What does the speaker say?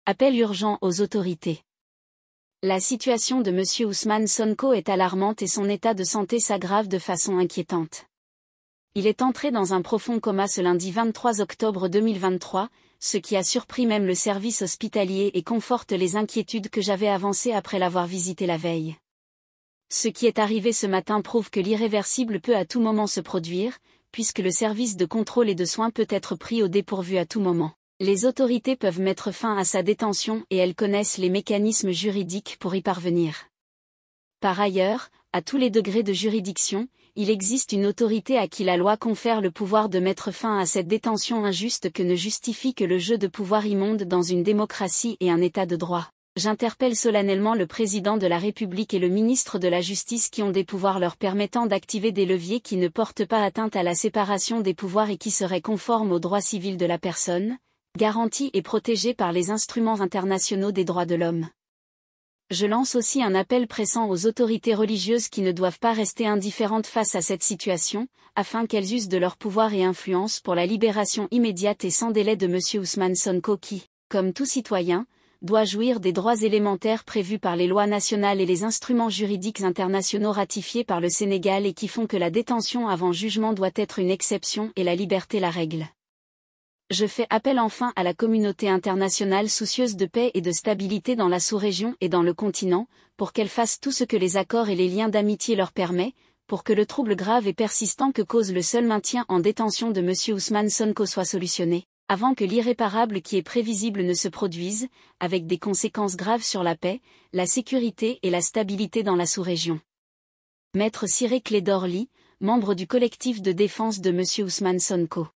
Appel urgent aux autorités. La situation de M. Ousmane Sonko est alarmante et son état de santé s'aggrave de façon inquiétante. Il est entré dans un profond coma ce lundi 23 octobre 2023, ce qui a surpris même le service hospitalier et conforte les inquiétudes que j'avais avancées après l'avoir visité la veille. Ce qui est arrivé ce matin prouve que l'irréversible peut à tout moment se produire, puisque le service de contrôle et de soins peut être pris au dépourvu à tout moment. Les autorités peuvent mettre fin à sa détention et elles connaissent les mécanismes juridiques pour y parvenir. Par ailleurs, à tous les degrés de juridiction, il existe une autorité à qui la loi confère le pouvoir de mettre fin à cette détention injuste que ne justifie que le jeu de pouvoir immonde dans une démocratie et un état de droit. J'interpelle solennellement le président de la République et le ministre de la Justice qui ont des pouvoirs leur permettant d'activer des leviers qui ne portent pas atteinte à la séparation des pouvoirs et qui seraient conformes aux droits civils de la personne, garantis et protégés par les instruments internationaux des droits de l'homme. Je lance aussi un appel pressant aux autorités religieuses qui ne doivent pas rester indifférentes face à cette situation, afin qu'elles usent de leur pouvoir et influence pour la libération immédiate et sans délai de M. Ousmane Sonko qui, comme tout citoyen, doit jouir des droits élémentaires prévus par les lois nationales et les instruments juridiques internationaux ratifiés par le Sénégal et qui font que la détention avant jugement doit être une exception et la liberté la règle. Je fais appel enfin à la communauté internationale soucieuse de paix et de stabilité dans la sous-région et dans le continent, pour qu'elle fasse tout ce que les accords et les liens d'amitié leur permettent, pour que le trouble grave et persistant que cause le seul maintien en détention de M. Ousmane Sonko soit solutionné, avant que l'irréparable qui est prévisible ne se produise, avec des conséquences graves sur la paix, la sécurité et la stabilité dans la sous-région. Maître Ciré Clédor Ly, membre du collectif de défense de M. Ousmane Sonko.